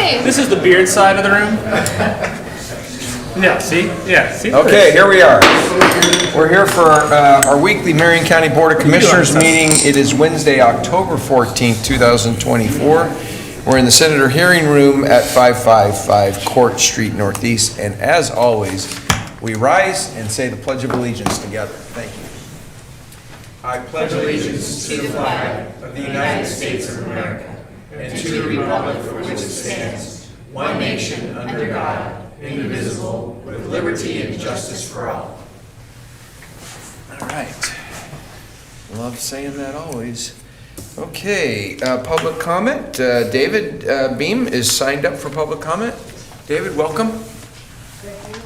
Okay. This is the beard side of the room. Yeah, see? Yeah, see? Okay, here we are. We're here for our weekly Marion County Board of Commissioners meeting. It is Wednesday, October 14th, 2024. We're in the Senator Hearing Room at 555 Court Street Northeast. And as always, we rise and say the Pledge of Allegiance together. Thank you. I pledge allegiance to the flag of the United States of America and to the republic for which it stands, one nation under God, indivisible, with liberty and justice for all. All right. Love saying that always. Okay, public comment. David Beam is signed up for public comment. David, welcome. Thank you.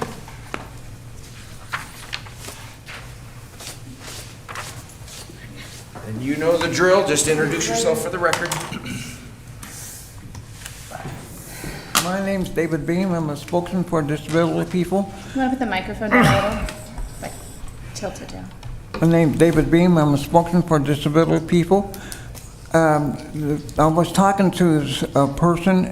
And you know the drill. Just introduce yourself for the record. My name's David Beam. I'm a spokesman for disability people. You want to put the microphone down a little? Like, tilt it down. My name's David Beam. I'm a spokesman for disability people. I was talking to a person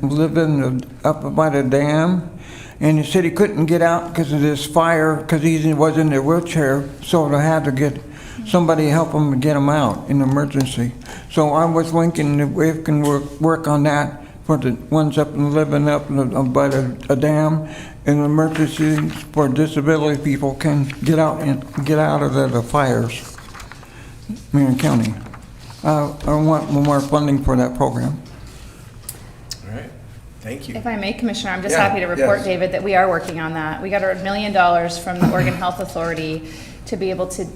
living up by the dam, and he said he couldn't get out because of this fire because he was in a wheelchair, so they had to get somebody to help him get him out in emergency. So I was thinking if we can work on that for the ones living up by the dam, and emergencies for disability people can get out of the fires, Marion County. I want more funding for that program. All right. Thank you. If I may, Commissioner, I'm just happy to report, yes. David, that we are working on that. We got $1 million from the Oregon Health Authority to be able to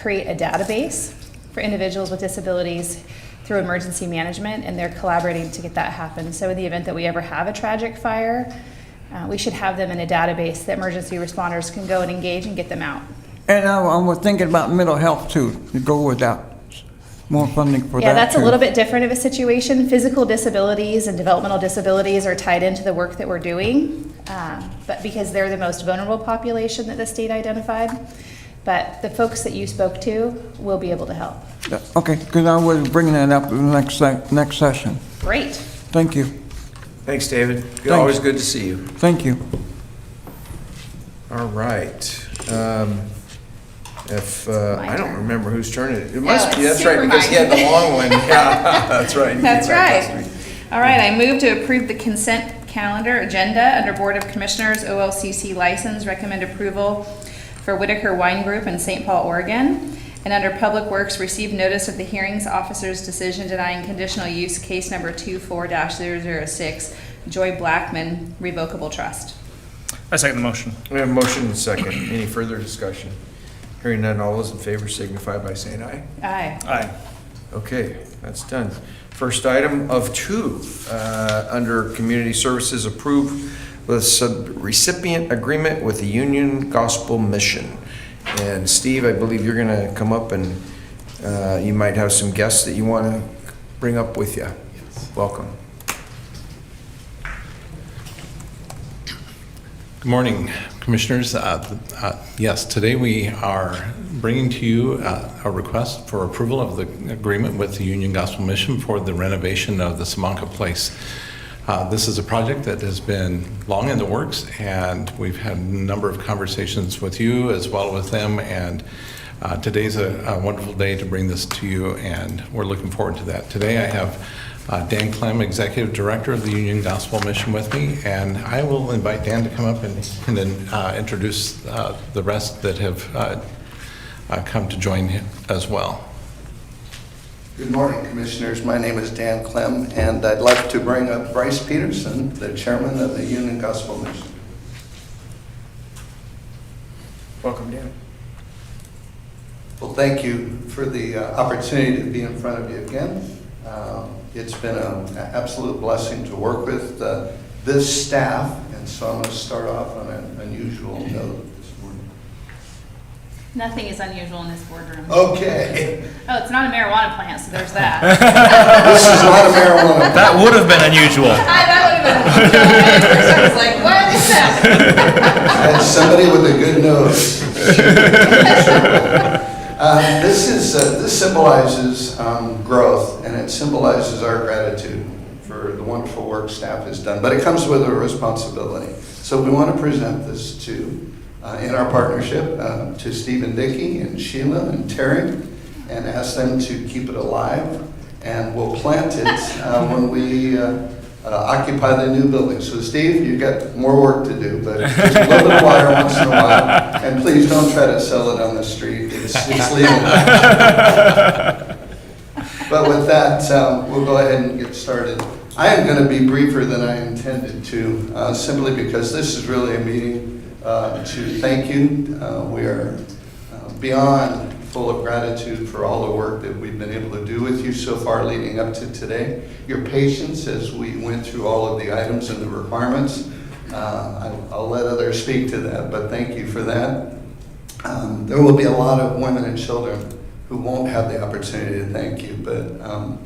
create a database for individuals with disabilities through emergency management, and they're collaborating to get that happen. So in the event that we ever have a tragic fire, we should have them in a database that emergency responders can go and engage and get them out. And I was thinking about mental health too, to go with that. More funding for that. Yeah, that's too. a little bit different of a situation. Physical disabilities and developmental disabilities are tied into the work that we're doing, but because they're the most vulnerable population that the state identified. But the folks that you spoke to will be able to help. Okay, because I was bringing that up in the next session. Great. Thank you. Thanks, David. Thanks. Always good to see you. Thank you. All right. I don't remember whose turn it is. It must be. it's That's right, super because he had the mine. long one. Yeah, that's right. He That's came back last right. week. All right, I move to approve the consent calendar agenda under Board of Commissioners OLCC license. Recommend approval for Whitaker Wine Group in St. Paul, Oregon. And under Public Works, receive notice of the hearings officer's decision denying conditional use case number 24-006, Joy Blackman Revocable Trust. I second the motion. We have a motion and a second. Any further discussion? Hearing none, all those in favor signify by saying aye. Aye. Aye. Okay, that's done. First item of two, under Community Services, approve the sub-recipient agreement with the Union Gospel Mission. And Steve, I believe you're going to come up and you might have some guests that you want to bring up with you. Yes. Welcome. Good morning, Commissioners. Yes, today we are bringing to you a request for approval of the agreement with the Union Gospel Mission for the renovation of the Samanka Place. This is a project that has been long in the works, and we've had a number of conversations with you as well with them, and today's a wonderful day to bring this to you, and we're looking forward to that. Today I have Dan Clem, Executive Director of the Union Gospel Mission, with me, and I will invite Dan to come up and then introduce the rest that have come to join him as well. Good morning, Commissioners. My name is Dan Clem, and I'd like to bring up Bryce Peterson, the Chairman of the Union Gospel Mission. Welcome, Dan. Well, thank you for the opportunity to be in front of you again. It's been an absolute blessing to work with this staff, and so I'm going to start off on an unusual note this morning. Nothing is unusual in this boardroom. Okay. Oh, it's not a marijuana plant, so there's that. This is not a marijuana plant. That would have been unusual. That would have been. I was like, what are they saying? And somebody with a good nose. This symbolizes growth, and it symbolizes our gratitude for for the wonderful work staff has done, but it comes with a responsibility. So we want to present this to, in our partnership, to Stephen Dickey and Sheila and Terry, and ask them to keep it alive, and we'll plant it when we occupy the new building. So Steve, you've got more work to do, but just a little bit of water once in a while, and please don't try to sell it on the street. It's legal. But with that, we'll go ahead and get started. I am going to be briefer than I intended to, simply because this is really a meeting to thank you. We are beyond full of gratitude for all the work that we've been able to do with you so far leading up to today. Your patience as we went through all of the items and the requirements. I'll let others speak to that, but thank you for that. There will be a lot of women and children who won't have the opportunity to thank you, but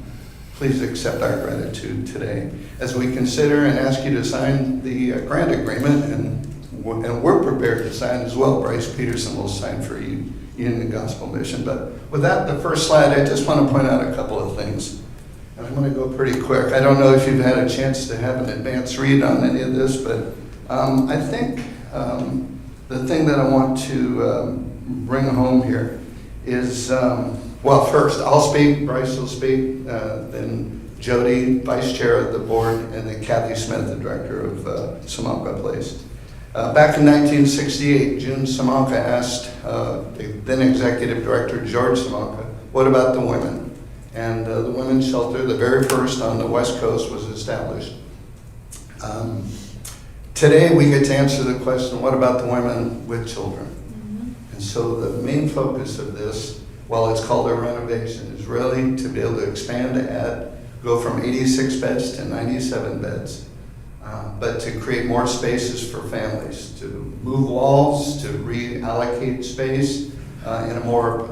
please accept our gratitude today as we consider and ask you to sign the grant agreement, and we're prepared to sign as well. Bryce Peterson will sign for you, Union Gospel Mission. But with that, the first slide, I just want to point out a couple of things. And I'm going to go pretty quick. I don't know if you've had a chance to have an advanced read on any of this, but I think the thing that I want to bring home here is, well, first, I'll speak, Bryce will speak, then Jody, Vice Chair of the Board, and then Kathy Smith, the Director of Samanka Place. Back in 1968, June Samanka asked the then Executive Director, George Samanka, what about the women? And the women's shelter, the very first on the West Coast, was established. Today, we get to answer the question, what about the women with children? And so the main focus of this, while it's called a renovation, is really to be able to expand to add, go from 86 beds to 97 beds. But to create more spaces for families, to move walls, to reallocate space in a more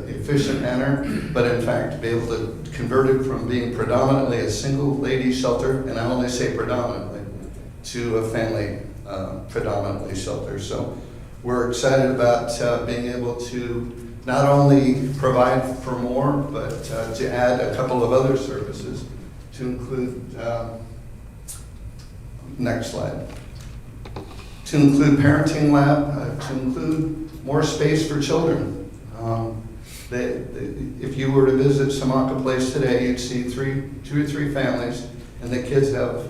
efficient manner, but in fact to be able to convert it from being predominantly a single lady shelter, and I only say predominantly, to a family predominantly shelter. So we're excited about being able to not only provide for more, but to add a couple of other services to include next slide. To include parenting lab, to include more space for children. If you were to visit Samanka Place today, you'd see two or three families, and the kids have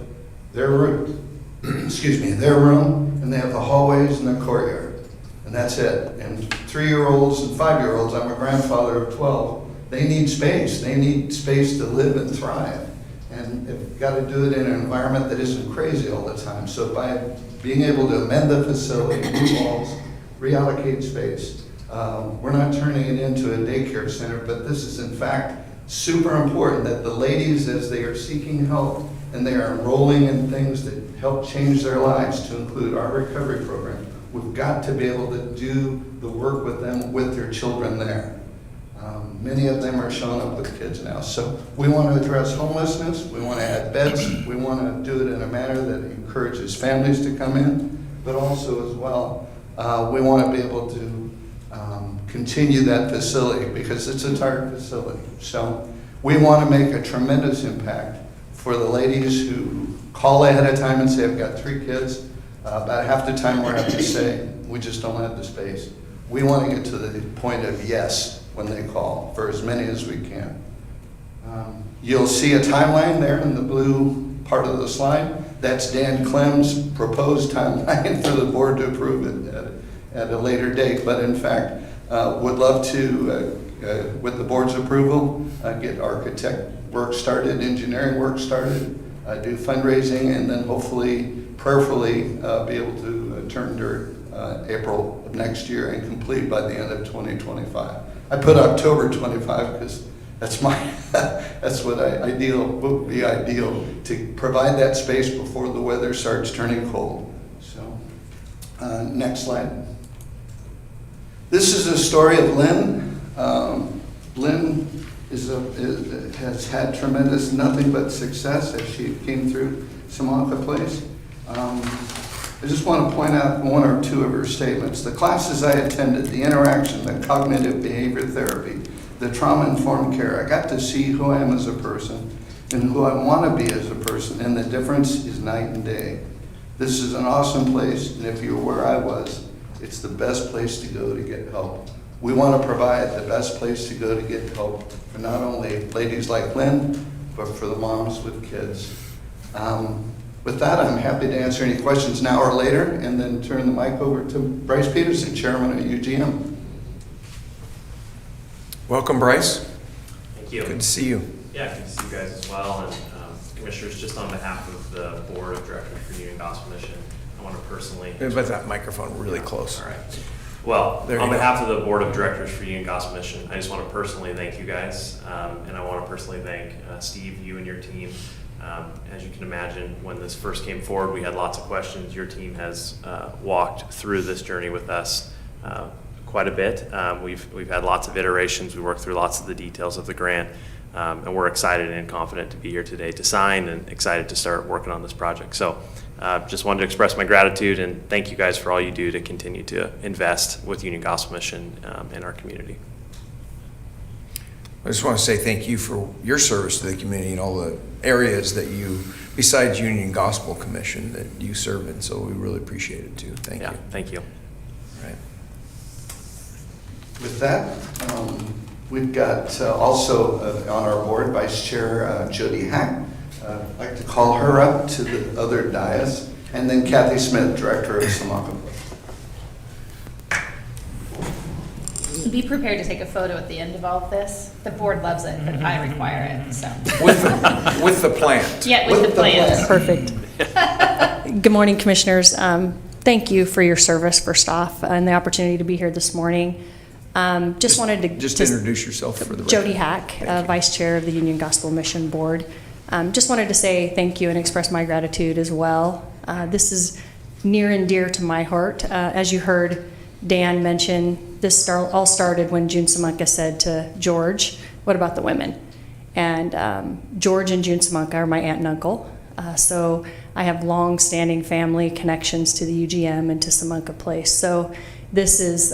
their room, their room, and they have the hallways and the courtyard, and that's it. And 3-year-olds and 5-year-olds, I'm a grandfather of 12, they need space. They need space to live and thrive. And they've got to do it in an environment that isn't crazy all the time. So by being able to amend the facility, move walls, reallocate space, we're not turning it into a daycare center, but this is in fact super important that the ladies, as they are seeking help and they are enrolling in things that help change their lives, to include our recovery program, we've got to be able to do the work with them, with their children there. Many of them are showing up with kids now. So we want to address homelessness, we want to add beds, we want to do it in a manner that encourages families to come in, but also as well, we want to be able to continue that facility because it's a tired facility. So we want to make a tremendous impact for the ladies who call ahead of time and say, I've got 3 kids. About half the time we're have to say, we just don't have the space. We want to get to the point of yes when they call, for as many as we can. You'll see a timeline there in the blue part of the slide. That's Dan Clem's proposed timeline for the board to approve it at a later date. But in fact, would love to, with the board's approval, get architect work started, engineering work started, do fundraising, and then hopefully, prayerfully, be able to turn dirt April of next year and complete by the end of 2025. I put October 25 because that's what would be ideal, to provide that space before the weather starts turning cold. So, next slide. This is a story of Lynn. Lynn has had tremendous nothing but success as she came through Samanka Place. I just want to point out 1 or 2 of her statements. The classes I attended, the interaction, the cognitive behavior therapy, the trauma-informed care, I got to see who I am as a person and who I want to be as a person, and the difference is night and day. This is an awesome place, and if you're where I was, it's the best place to go to get help. We want to provide the best place to go to get help for not only ladies like Lynn, but for the moms with kids. With that, I'm happy to answer any questions now or later, and then turn the mic over to Bryce Peterson, Chairman of UGM. Welcome, Bryce. Thank you. Good to see you. Yeah, good to see you guys as well. And Commissioners, just on behalf of the Board of Directors for Union Gospel Mission, I want to personally... But that microphone really close. All right. Well, There on you go. behalf of the Board of Directors for Union Gospel Mission, I just want to personally thank you guys. And I want to personally thank Steve, you and your team. As you can imagine, when this first came forward, we had lots of questions. Your team has walked through this journey with us quite a bit. We've had lots of iterations. We worked through lots of the details of the grant. And we're excited and confident to be here today to sign and excited to start working on this project. So just wanted to express my gratitude and thank you guys for all you do to continue to invest with Union Gospel Mission in our community. I just want to say thank you for your service to the community and all the areas that you, besides Union Gospel Commission, that you serve in. So we really appreciate it too. Thank you. Thank you. Right. With that, we've got also on our board Vice Chair Jody Hack. I'd like to call her up to the other dais, and then Kathy Smith, Director of Samoka. Be prepared to take a photo at the end of all of this. The board loves it, but I require it, so. With the plant. Yeah, with the plans. Perfect. Good morning, Commissioners. Thank you for your service, first off, and the opportunity to be here this morning. Just wanted to... Just introduce yourself for the record. Jody Hack, Vice Chair of the Union Gospel Mission Board. Just wanted to say thank you and express my gratitude as well. This is near and dear to my heart. As you heard Dan mention, this all started when June Samunka said to George, "What about the women?" And George and June Samunka are my aunt and uncle. So I have long-standing family connections to the UGM and to Samunka Place. So this is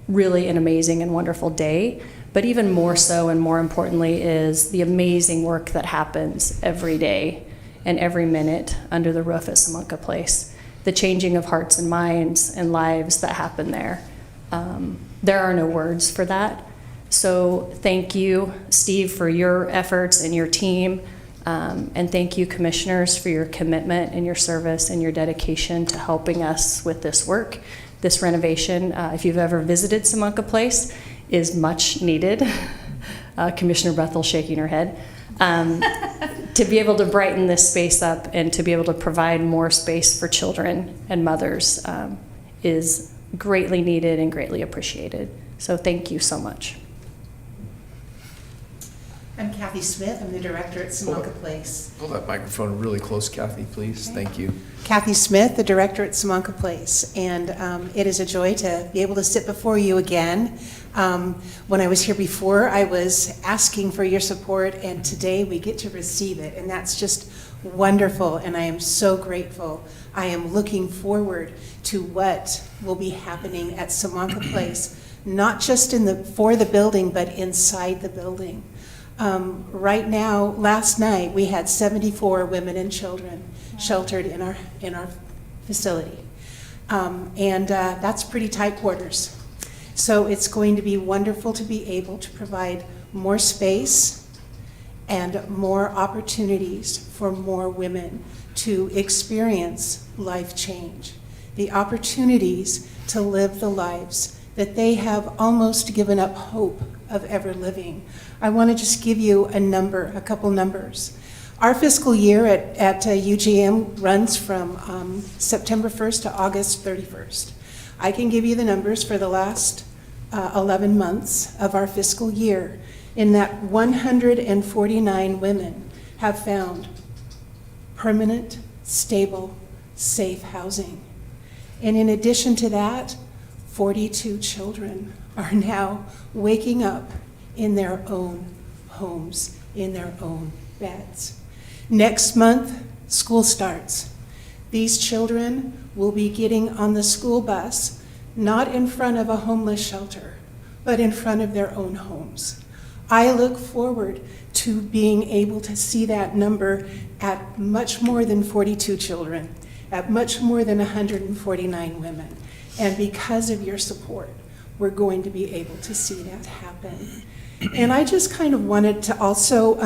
really an amazing and wonderful day. But even more so and more importantly is the amazing work that happens every day and every minute under the roof at Samunka Place. The changing of hearts and minds and lives that happen there. There are no words for that. So thank you, Steve, for your efforts and your team. And thank you, Commissioners, for your commitment and your service and your dedication to helping us with this work. This renovation, if you've ever visited Samunka Place, is much needed. Commissioner Bethel shaking her head. To be able to brighten this space up and to be able to provide more space for children and mothers is greatly needed and greatly appreciated. So thank you so much. I'm Kathy Smith. I'm the director at Samunka Place. Pull that microphone really close, Kathy, please. Okay. Thank you. Kathy Smith, the director at Samunka Place. And it is a joy to be able to sit before you again. When I was here before, I was asking for your support, and today we get to receive it. And that's just wonderful, and I am so grateful. I am looking forward to what will be happening at Samunka Place, not just for the building, but inside the building. Right now, last night, we had 74 women and children sheltered in our facility. And that's pretty tight quarters. So it's going to be wonderful to be able to provide more space and more opportunities for more women to experience life change. The opportunities to live the lives that they have almost given up hope of ever living. I want to just give you a couple numbers. Our fiscal year at UGM runs from September 1st to August 31st. I can give you the numbers for the last 11 months of our fiscal year, in that 149 women have found permanent, stable, safe housing. And in addition to that, 42 children are now waking up in their own homes, in their own beds. Next month, school starts. These children will be getting on the school bus, not in front of a homeless shelter, but in front of their own homes. I look forward to being able to see that number at much more than 42 children, at much more than 149 women. And because of your support, we're going to be able to see that happen. And I just kind of wanted to also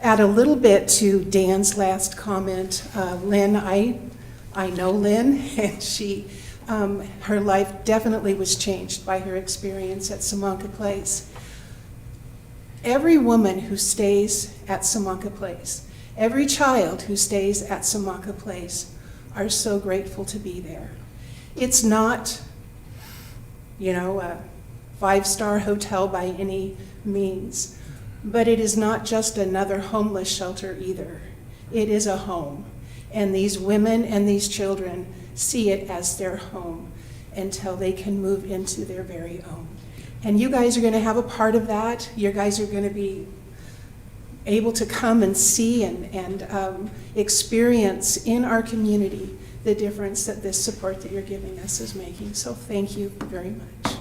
add a little bit to Dan's last comment. Lynn, I know Lynn, and she, her life definitely was changed by her experience at Samanka Place. Every woman who stays at Samanka Place, every child who stays at Samanka Place are so grateful to be there. It's not, you know, a five-star hotel by any means, but it is not just another homeless shelter either. It is a home, and these women and these children see it as their home until they can move into their very own. And you guys are going to have a part of that. You guys are going to be able to come and see and experience in our community the difference that this support that you're giving us is making. So thank you very much.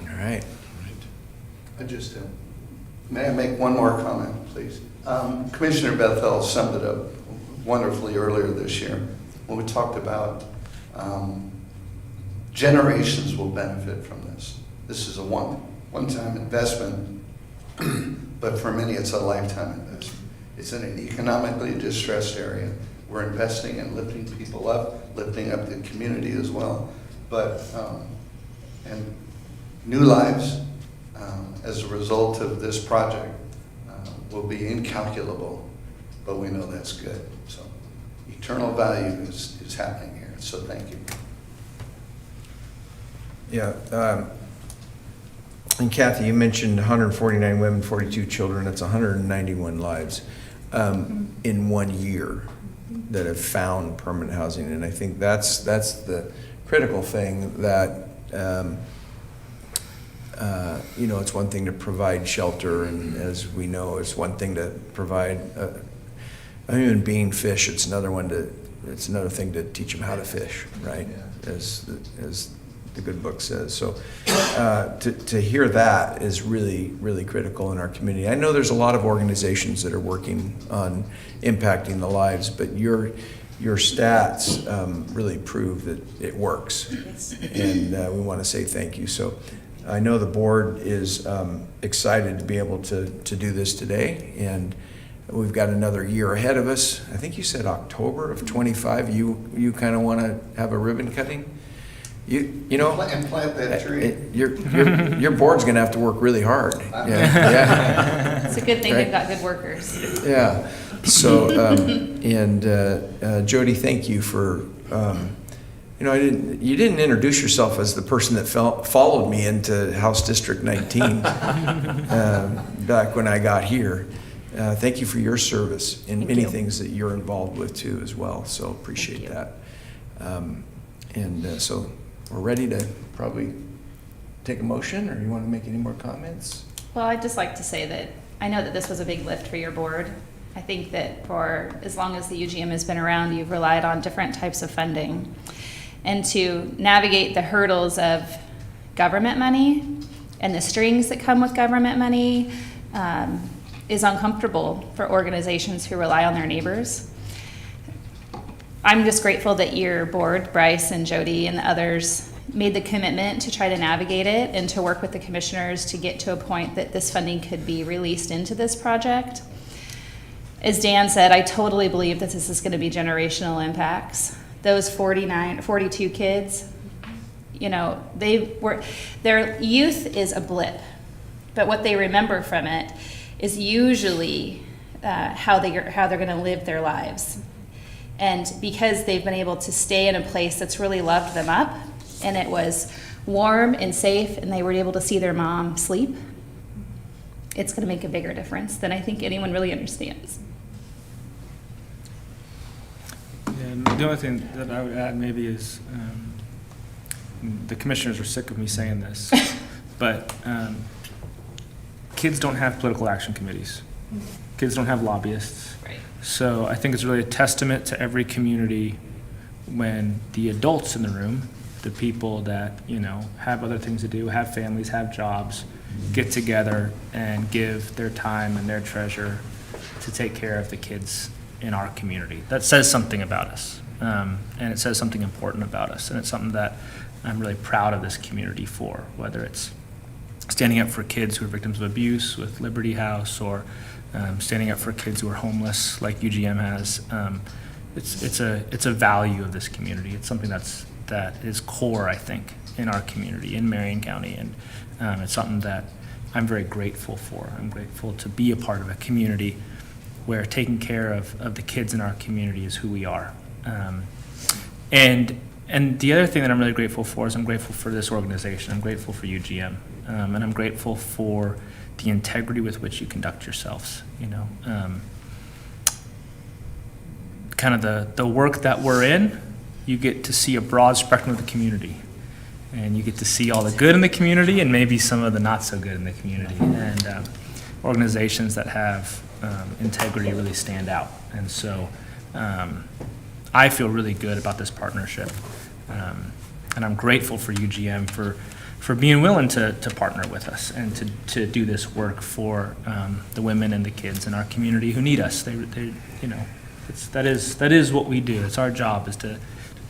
All right. May I make one more comment, please? Commissioner Bethel summed it up wonderfully earlier this year when we talked about generations will benefit from this. This is a one-time investment, but for many it's a lifetime investment. It's in an economically distressed area. We're investing in lifting people up, lifting up the community as well, but and new lives as a result of this project will be incalculable, but we know that's good. So eternal value is happening here, so thank you. Yeah. And Kathy, you mentioned 149 women, 42 children. That's 191 lives in 1 year that have found permanent housing. And I think that's the critical thing that, you know, it's one thing to provide shelter, and as we know, it's one thing to provide a human being fish. It's another thing to teach them how to fish, right? As the good book says. So to hear that is really, really critical in our community. I know there's a lot of organizations that are working on impacting the lives, but your stats really prove that it works. Yes. And we want to say thank you. So I know the board is excited to be able to do this today, and we've got another year ahead of us. I think you said October of 25. You kind of want to have a ribbon cutting? You know, And plant that tree. Your board's going to have to work really hard. Yeah. It's a good thing Right. they've got good workers. Yeah. So, Jody, thank you for, you know, you didn't introduce yourself as the person that followed me into House District 19 back when I got here. Thank you for your service and many things that you're involved with too as well. So appreciate that. So we're ready to probably take a motion, or you want to make any more comments? Well, I'd just like to say that I know that this was a big lift for your board. I think that for as long as the UGM has been around, you've relied on different types of funding. And to navigate the hurdles of government money and the strings that come with government money is uncomfortable for organizations who rely on their neighbors. I'm just grateful that your board, Bryce and Jody and the others, made the commitment to try to navigate it and to work with the commissioners to get to a point that this funding could be released into this project. As Dan said, I totally believe that this is going to be generational impacts. Those 42 kids, you know, their youth is a blip, but what they remember from it is usually how they're going to live their lives. And because they've been able to stay in a place that's really loved them up, and it was warm and safe, and they were able to see their mom sleep, it's going to make a bigger difference than I think anyone really understands. And the only thing that I would add maybe is, the commissioners are sick of me saying this, but kids don't have political action committees. Kids don't have lobbyists. Right. So I think it's really a testament to every community when the adults in the room the people that, have other things to do, have families, have jobs, get together and give their time and their treasure to take care of the kids in our community. That says something about us, and it says something important about us, and it's something that I'm really proud of this community for, whether it's standing up for kids who are victims of abuse with Liberty House, or standing up for kids who are homeless like UGM has. It's a value of this community. It's something that is core, I think, in our community, in Marion County, and it's something that I'm very grateful for. I'm grateful to be a part of a community where taking care of the kids in our community is who we are. And the other thing that I'm really grateful for is I'm grateful for this organization. I'm grateful for UGM, and I'm grateful for the integrity with which you conduct yourselves. Kind of the work that we're in, you get to see a broad spectrum of the community, and you get to see all the good in the community and maybe some of the not so good in the community. And organizations that have integrity really stand out. And so I feel really good about this partnership. And I'm grateful for UGM for being willing to partner with us and to do this work for the women and the kids in our community who need us. That is what we do. It's our job is to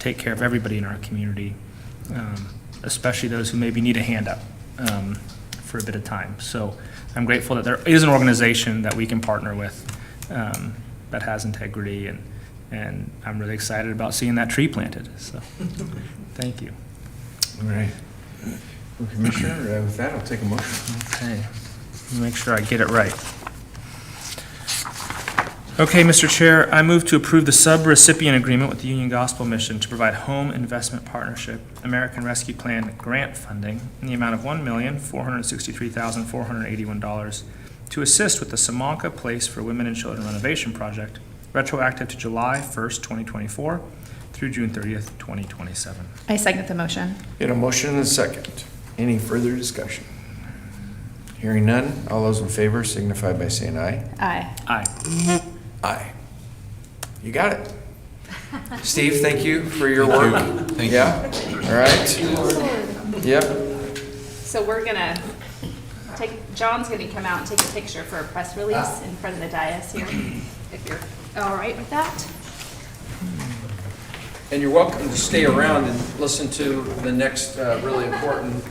take care of everybody in our community, especially those who maybe need a hand up for a bit of time. So I'm grateful that there is an organization that we can partner with that has integrity, and I'm really excited about seeing that tree planted. So thank you. All right. Well, Commissioner, with that, I'll take a motion. Okay, let me make sure I get it right. Okay, Mr. Chair, I move to approve the sub-recipient agreement with the Union Gospel Mission to provide Home Investment Partnership American Rescue Plan grant funding in the amount of $1,463,481 to assist with the Samanka Place for Women and Children renovation project, retroactive to July 1st, 2024 through June 30th, 2027. I second the motion. Get a motion and a second. Any further discussion? Hearing none, all those in favor signify by saying aye. Aye. Aye. Aye. You got it. Steve, thank you for your work. Thank you. Yeah, all right. Yep. So we're gonna John's gonna come out and take a picture for a press release in front of the dais here, if you're all right with that. And you're welcome to stay around and listen to the next really important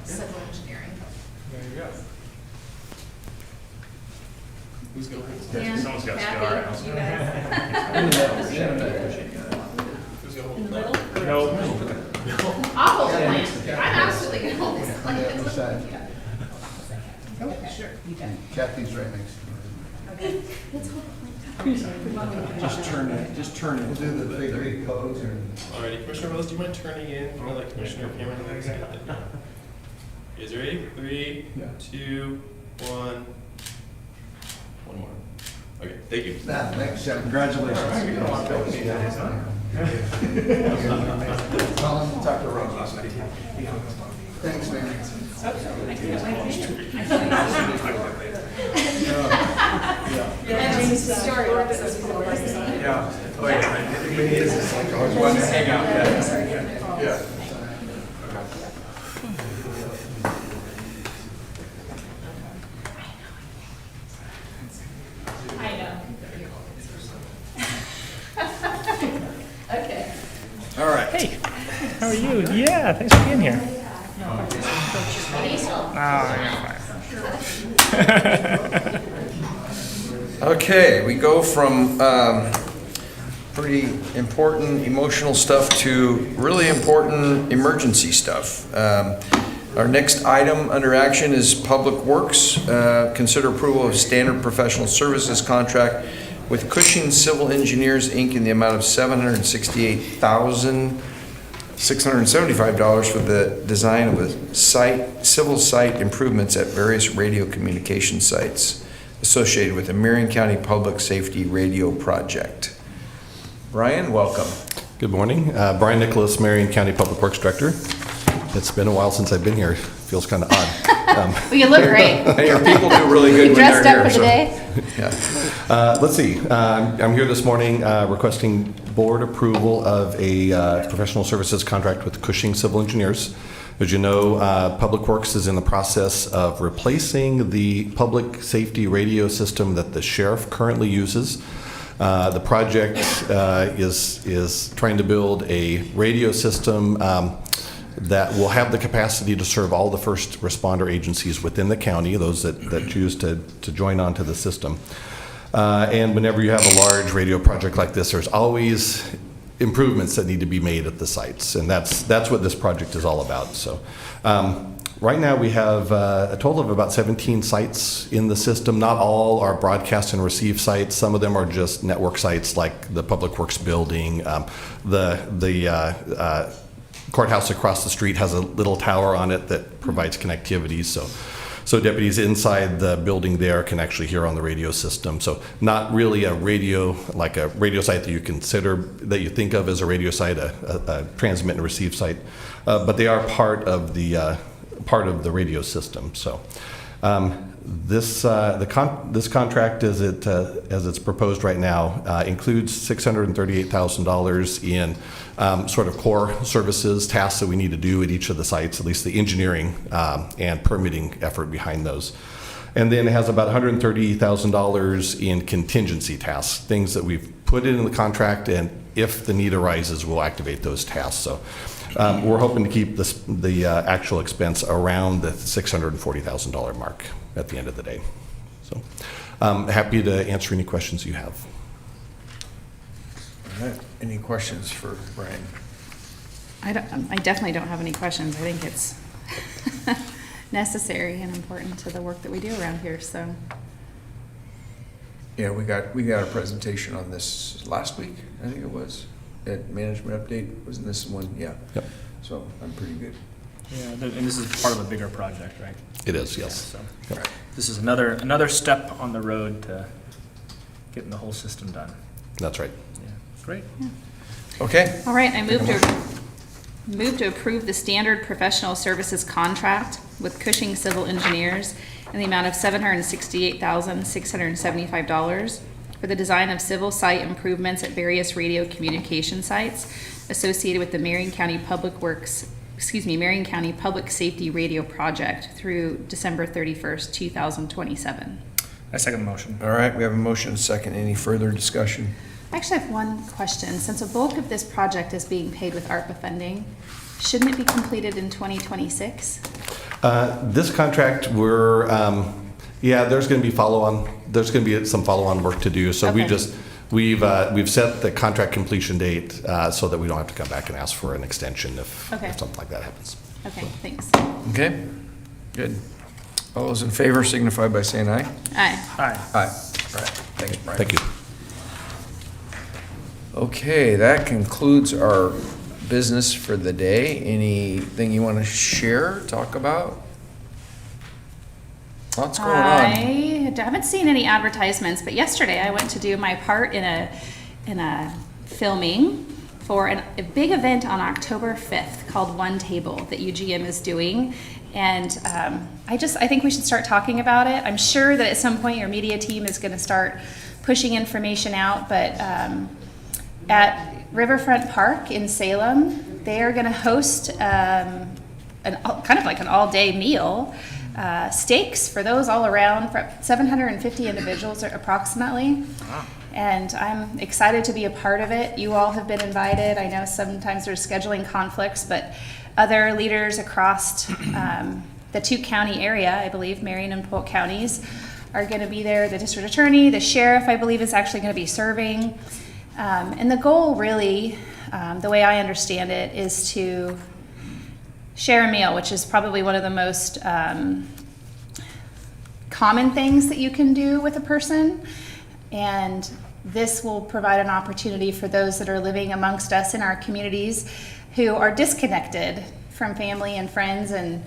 Civil engineering. There you go. Who's going? Dan, Someone's got to Kathy, go. All right. you guys. Who's going? In the middle? No. I'll hold the plan. I'm absolutely gonna hold this plan. Okay, sure, you can. Kathy's right next to Okay. Let's hold the plan. Just turn it. We'll do the big pose or. Alrighty, Commissioner Rose, do you mind turning in? I'm gonna let Commissioner Cameron know that. You guys ready? 3, 2, 1. One more. Okay, thank you. Next, congratulations. Colin, talk to Rose last night. Thanks, man. Yeah. Oh, yeah. It is. It's like I always wanted to hang out. Yeah. I know. Okay. All right. Hey, how are you? Yeah, thanks for being here. Okay, we go from pretty important emotional stuff to really important emergency stuff. Our next item under action is Public Works. Consider approval of standard professional services contract with Cushing Civil Engineers, Inc. in the amount of $768,675 for the design of a civil site improvements at various radio communication sites associated with the Marion County Public Safety Radio Project. Brian, welcome. Good morning. Brian Nicholas, Marion County Public Works Director. It's been a while since I've been here. feels kind of odd. Well, you look great. Your people do really good You when dressed they're up for here, the so. day? Let's see, I'm here this morning requesting board approval of a professional services contract with Cushing Civil Engineers. As you know, Public Works is in the process of replacing the public safety radio system that the sheriff currently uses. The project is trying to build a radio system that will have the capacity to serve all the first responder agencies within the county, those that choose to join onto the system. And whenever you have a large radio project like this, there's always improvements that need to be made at the sites, and that's what this project is all about. So right now we have a total of about 17 sites in the system. Not all are broadcast and receive sites. Some of them are just network sites, like the Public Works building. The courthouse across the street has a little tower on it that provides connectivity, so deputies inside the building there can actually hear on the radio system. So not really a radio site that you consider, that you think of as a radio site, a transmit and receive site, but they are part of the radio system. So this contract, as it's proposed right now, includes $638,000 in sort of core services, tasks that we need to do at each of the sites, at least the engineering and permitting effort behind those. And then it has about $130,000 in contingency tasks, things that we've put in the contract, and if the need arises, we'll activate those tasks. So we're hoping to keep the actual expense around the $640,000 mark at the end of the day. So I'm happy to answer any questions you have. All right. Any questions for Brian? I definitely don't have any questions. I think it's necessary and important to the work that we do around here, so. Yeah, we got a presentation on this last week, I think it was, at Management Update. Wasn't this one? Yeah. Yep. So I'm pretty good. Yeah, and this is part of a bigger project, right? It is, yes. So Yep. this is another step on the road to getting the whole system done. That's right. Yeah, great. Okay. All right, I move to approve the standard professional services contract with Cushing Civil Engineers in the amount of $768,675 for the design of civil site improvements at various radio communication sites associated with the Marion County Public Safety Radio Project through December 31st, 2027. I second the motion. All right, we have a motion and a second. Any further discussion? I actually have one question. Since a bulk of this project is being paid with ARPA funding, shouldn't it be completed in 2026? This contract, there's going to be there's going to be some follow-on work to do. So Okay. we've set the contract completion date so that we don't have to come back and ask for an extension if something like that happens. Okay, thanks. Okay, good. All those in favor signify by saying aye. Aye. Aye. Aye. All right, thanks, Brian. Thank you. Okay, that concludes our business for the day. Anything you want to share, talk about? What's going on? I haven't seen any advertisements, but yesterday I went to do my part in a filming for a big event on October 5th called One Table that UGM is doing. And I think we should start talking about it. I'm sure that at some point your media team is going to start pushing information out, but at Riverfront Park in Salem, they are going to host kind of like an all-day meal, steaks for those all around, for 750 individuals approximately. Wow. And I'm excited to be a part of it. You all have been invited. I know sometimes there's scheduling conflicts, but other leaders across the two-county area, I believe, Marion and Polk counties, are going to be there. The district attorney, the sheriff, I believe, is actually going to be serving. And the goal really, the way I understand it, is to share a meal, which is probably one of the most common things that you can do with a person. And this will provide an opportunity for those that are living amongst us in our communities who are disconnected from family and friends and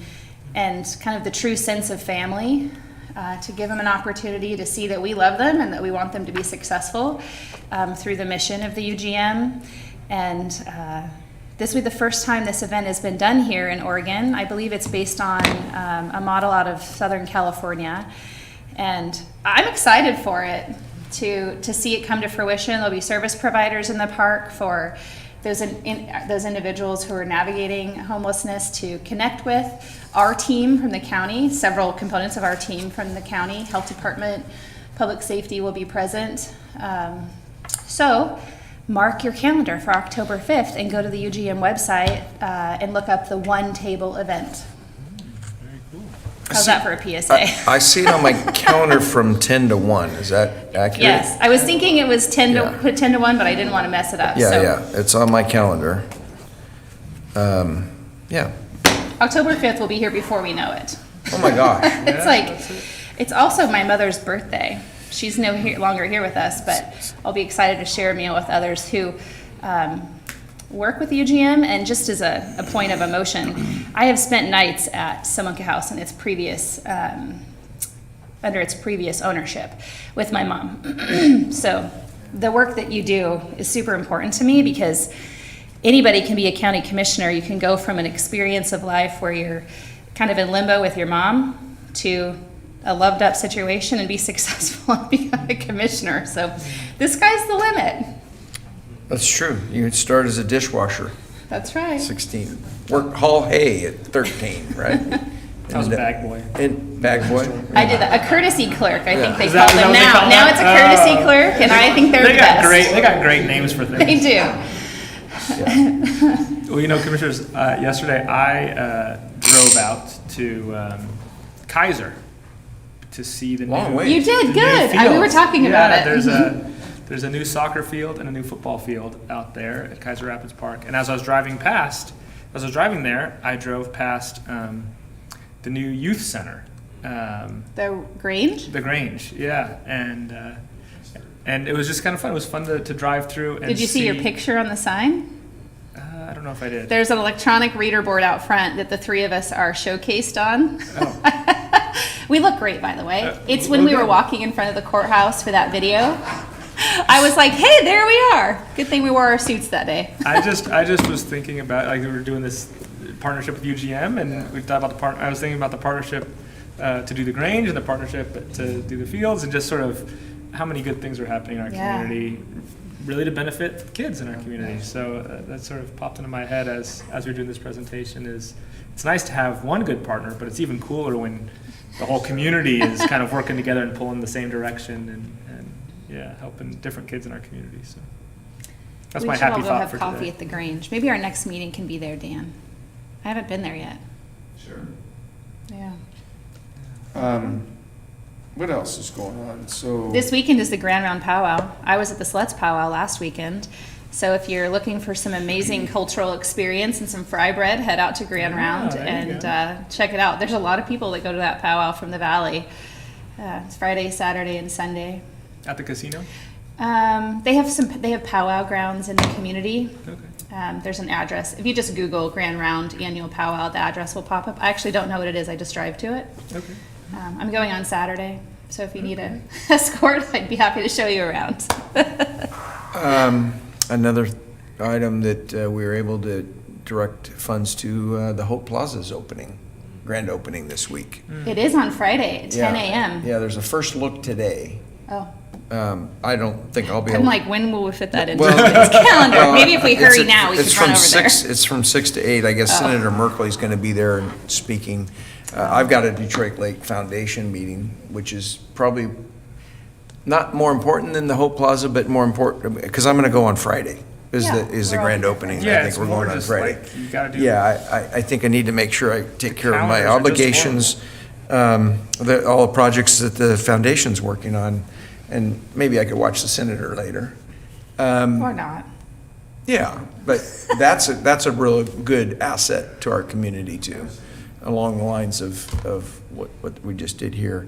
kind of the true sense of family, to give them an opportunity to see that we love them and that we want them to be successful through the mission of the UGM, and This will be the first time this event has been done here in Oregon. I believe it's based on a model out of Southern California. And I'm excited for it, to see it come to fruition. There'll be service providers in the park for those individuals who are navigating homelessness to connect with. Our team from the county, several components of our team from the county, health department, public safety will be present. So mark your calendar for October 5th and go to the UGM website and look up the One Table event. How's that for a PSA? I see it on my calendar from 10 to 1. Is that accurate? Yes, I was thinking it was 10 Yeah. to put 10 to 1, but I didn't want to mess it up. Yeah, So yeah, it's on my calendar. Yeah. October 5th will be here before we know it. Oh my gosh. It's like, it's also my mother's birthday. She's no longer here with us, but I'll be excited to share a meal with others who work with UGM. And just as a point of emotion, I have spent nights at Simonka House in its previous, under its previous ownership with my mom. So the work that you do is super important to me, because anybody can be a county commissioner. You can go from an experience of life where you're kind of in limbo with your mom to a loved up situation and be successful and become a commissioner. So the sky's the limit. That's true. You could start as a dishwasher, That's right. 16. Work haul hay at 13, right? I was a bag boy. And bag boy? I did that. A courtcy clerk, I think they Is that- call is that them what they now. call Now that? it's a courtesy clerk, and I think they're the best. They got great names for things. They do. Well, you know, Commissioners, yesterday I drove out to Kaiser to see the Long new. way. You did, the new good. We were fields. talking about Yeah, it. there's a new soccer field and a new football field out there at Kaiser Rapids Park. And as I was driving there, I drove past the new youth center. The Grange? The Grange, yeah, and it was just kind of fun. It was fun to drive through and Did you see your picture on the sign? I don't know if I did. There's an electronic reader board out front that the three of us are showcased on. Oh. We look great, by the way. It's when well, we were good. walking in front of the courthouse for that video. I was like, hey, there we are. Good thing we wore our suits that day. I just was thinking about, like, we were doing this partnership with UGM, and we thought about I was thinking about the partnership to do the Grange and the partnership to do the fields, and just sort of how many good things are happening in our Yeah. community, really to benefit kids in our community. So that sort of popped into my head as we were doing this presentation. It's nice to have one good partner, but it's even cooler when the whole community is kind of working together and pulling the same direction and yeah, helping different kids in our community. So that's my happy We should all thought go have for coffee today. at the Grange. Maybe our next meeting can be there, Dan. I haven't been there yet. Sure. Yeah. What else is going on? So This weekend is the Grand Round Powwow. I was at the Sluts Powwow last weekend. So if you're looking for some amazing cultural experience and some fry bread, head out to Grand Round there you and check it out. There's a lot of people that go to that powwow from the valley. It's Friday, Saturday, and Sunday. At the casino? They have powwow grounds in the community. Okay. There's an address. If you just Google Grand Round Annual Powwow, the address will pop up. I actually don't know what it is. I just drive to it. Okay. I'm going on Saturday, so if you need an escort, I'd be happy to show you around. Another item that we were able to direct funds to, the Hope Plaza's opening, grand opening this week. It is on Friday at 10 a.m. Yeah, there's a first look today. Oh, I don't think I'll be I'm able. like, when will we fit that into Well, his calendar? well, Maybe if we it's hurry a- now, we it's can run from over there. 6 It's from 6 to 8. I guess Oh. Senator Merkley's going to be there and speaking. I've got a Detroit Lake Foundation meeting, which is probably not more important than the Hope Plaza, but more important, because I'm going to go on Friday, is Yeah, the we're all grand here opening. Yeah, I think it's we're more going on just Friday. like, you gotta do. Yeah, I think I need to make sure I take care of my calendars are just obligations, all the projects that the foundation's working on, and maybe I could watch the senator later. Or not. Yeah, but that's a real good asset to our community too, along the lines of what we just did here.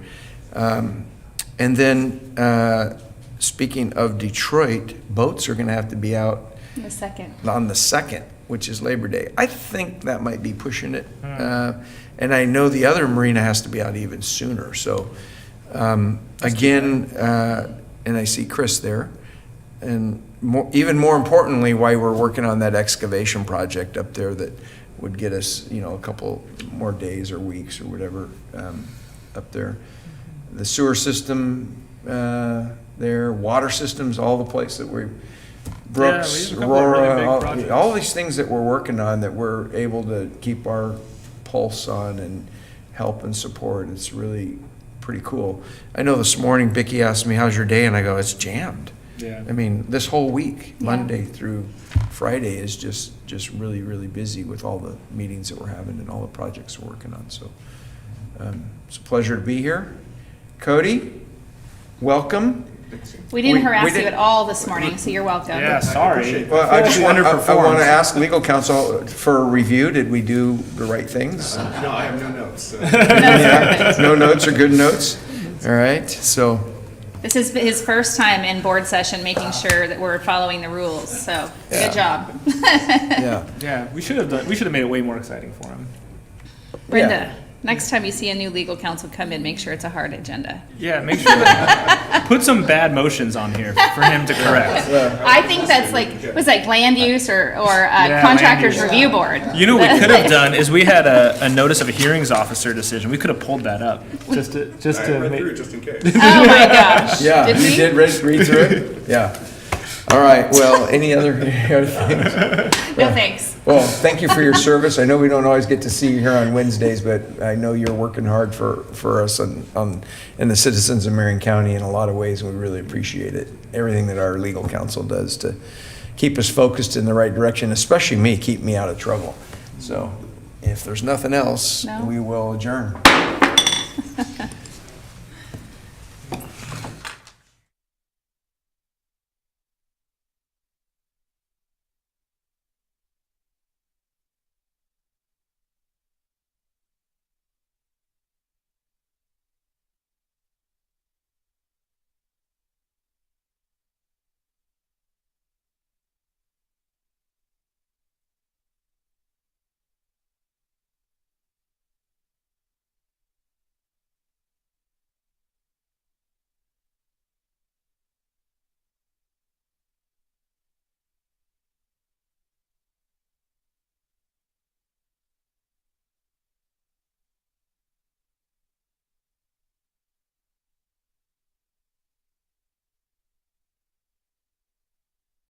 And then, speaking of Detroit, boats are gonna have to be out In a second. on the 2nd, which is Labor Day. I think that might be pushing it. And I know the other marina has to be out even sooner, so, again, and I see Chris there, and even more importantly, why we're working on that excavation project up there that would get us, a couple more days or weeks or whatever up there. The sewer system there, water systems, all the places that Brooks, we have a couple of really big Aurora, projects. all these things that we're working on that we're able to keep our pulse on and help and support. It's really pretty cool. I know this morning Vicki asked me, how's your day? And I go, it's jammed. Yeah. I mean, this whole week, Monday through Friday is just really, really busy with all the meetings that we're having and all the projects we're working on. So it's a pleasure to be here. Cody, welcome. We didn't We harass you didn't- at all this morning, so you're welcome. Yeah, sorry. Well, I just want to underperformed. ask legal counsel for a review. Did we do the right things? No, I have no notes. Yeah, no notes or good notes? All right, so, This is his first time in board session, making sure that we're following the rules, so good job. yeah. Yeah, we should have made it way more exciting for him. Brenda, next time you see a new legal counsel come in, make sure it's a hard agenda. Yeah, make sure put some bad motions on here for him to correct. I think that's was like land use or land contractors use. review board. You know what we could have done is we had a notice of a hearings officer decision. We could have pulled that up just to make. just in case. Oh my gosh. Yeah, Did you we? did read through it? Yeah. All right, well, any other things? No thanks. Well, thank you for your service. I know we don't always get to see you here on Wednesdays, but I know you're working hard for us and the citizens of Marion County in a lot of ways, and we really appreciate it. Everything that our legal counsel does to keep us focused in the right direction, especially me, keep me out of trouble. So if there's nothing else, No. we will adjourn.